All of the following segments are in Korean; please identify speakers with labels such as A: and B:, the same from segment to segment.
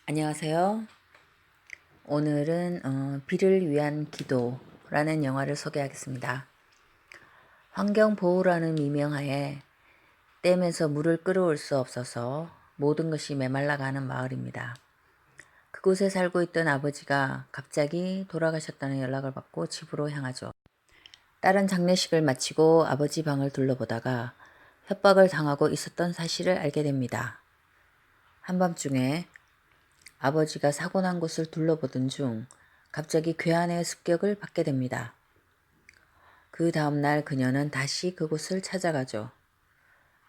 A: 안녕하세요. 오늘은 비를 위한 기도라는 영화를 소개하겠습니다. 환경보호라는 미명하에 댐에서 물을 끌어올 수 없어서 모든 것이 메말라가는 마을입니다. 그곳에 살고 있던 아버지가 갑자기 돌아가셨다는 연락을 받고 집으로 향하죠. 딸은 장례식을 마치고 아버지 방을 둘러보다가 협박을 당하고 있었던 사실을 알게 됩니다. 한밤중에 아버지가 사고 난 곳을 둘러보던 중 갑자기 괴한의 습격을 받게 됩니다. 그 다음날 그녀는 다시 그곳을 찾아가죠.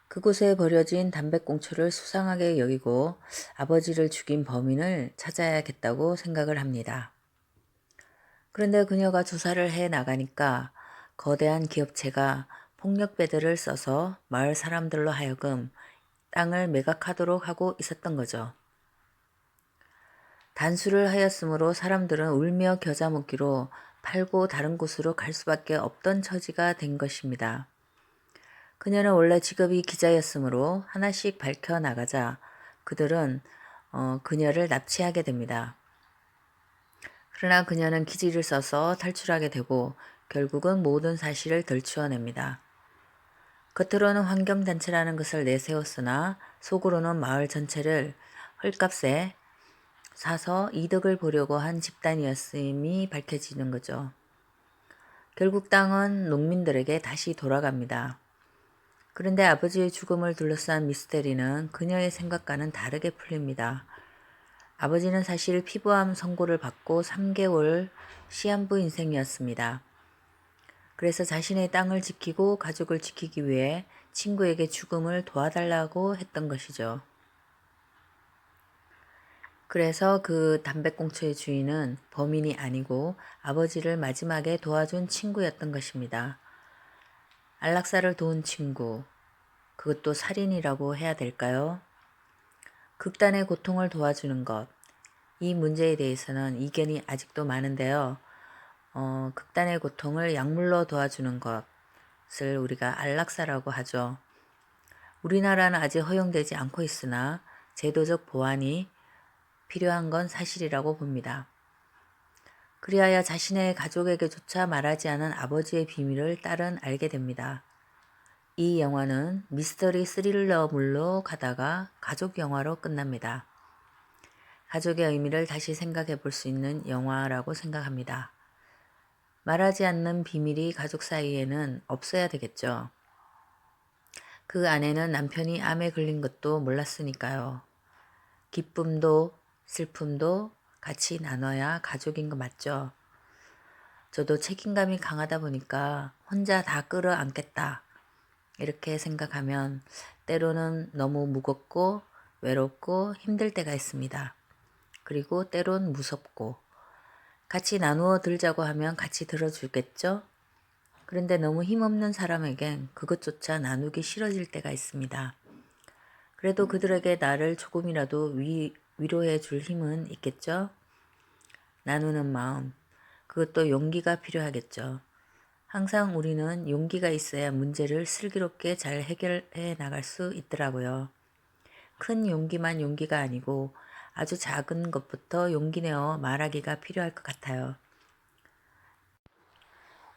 A: 그곳에 버려진 담배꽁초를 수상하게 여기고 아버지를 죽인 범인을 찾아야겠다고 생각을 합니다. 그런데 그녀가 조사를 해 나가니까 거대한 기업체가 폭력배들을 써서 마을 사람들로 하여금 땅을 매각하도록 하고 있었던 거죠. 단수를 하였으므로 사람들은 울며 겨자 먹기로 팔고 다른 곳으로 갈 수밖에 없던 처지가 된 것입니다. 그녀는 원래 직업이 기자였으므로 하나씩 밝혀나가자 그들은 그녀를 납치하게 됩니다. 그러나 그녀는 기지를 써서 탈출하게 되고 결국은 모든 사실을 들추어냅니다. 겉으로는 환경단체라는 것을 내세웠으나 속으로는 마을 전체를 헐값에 사서 이득을 보려고 한 집단이었음이 밝혀지는 거죠. 결국 땅은 농민들에게 다시 돌아갑니다. 그런데 아버지의 죽음을 둘러싼 미스테리는 그녀의 생각과는 다르게 풀립니다. 아버지는 사실 피부암 선고를 받고 3개월 시한부 인생이었습니다. 그래서 자신의 땅을 지키고 가족을 지키기 위해 친구에게 죽음을 도와달라고 했던 것이죠. 그래서 그 담배꽁초의 주인은 범인이 아니고 아버지를 마지막에 도와준 친구였던 것입니다. 안락사를 도운 친구, 그것도 살인이라고 해야 될까요? 극단의 고통을 도와주는 것, 이 문제에 대해서는 이견이 아직도 많은데요. 극단의 고통을 약물로 도와주는 것을 우리가 안락사라고 하죠. 우리나라는 아직 허용되지 않고 있으나 제도적 보완이 필요한 건 사실이라고 봅니다. 그리하여 자신의 가족에게조차 말하지 않은 아버지의 비밀을 딸은 알게 됩니다. 이 영화는 미스터리 스릴러물로 가다가 가족 영화로 끝납니다. 가족의 의미를 다시 생각해 볼 수 있는 영화라고 생각합니다. 말하지 않는 비밀이 가족 사이에는 없어야 되겠죠. 그 아내는 남편이 암에 걸린 것도 몰랐으니까요. 기쁨도 슬픔도 같이 나눠야 가족인 거 맞죠? 저도 책임감이 강하다 보니까 혼자 다 끌어안겠다 이렇게 생각하면 때로는 너무 무겁고 외롭고 힘들 때가 있습니다. 그리고 때론 무섭고 같이 나누어 들자고 하면 같이 들어주겠죠? 그런데 너무 힘없는 사람에겐 그것조차 나누기 싫어질 때가 있습니다. 그래도 그들에게 나를 조금이라도 위로해 줄 힘은 있겠죠? 나누는 마음, 그것도 용기가 필요하겠죠. 항상 우리는 용기가 있어야 문제를 슬기롭게 잘 해결해 나갈 수 있더라고요. 큰 용기만 용기가 아니고 아주 작은 것부터 용기 내어 말하기가 필요할 것 같아요.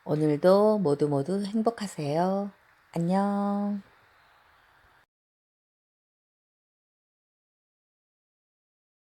A: 오늘도 모두 행복하세요. 안녕.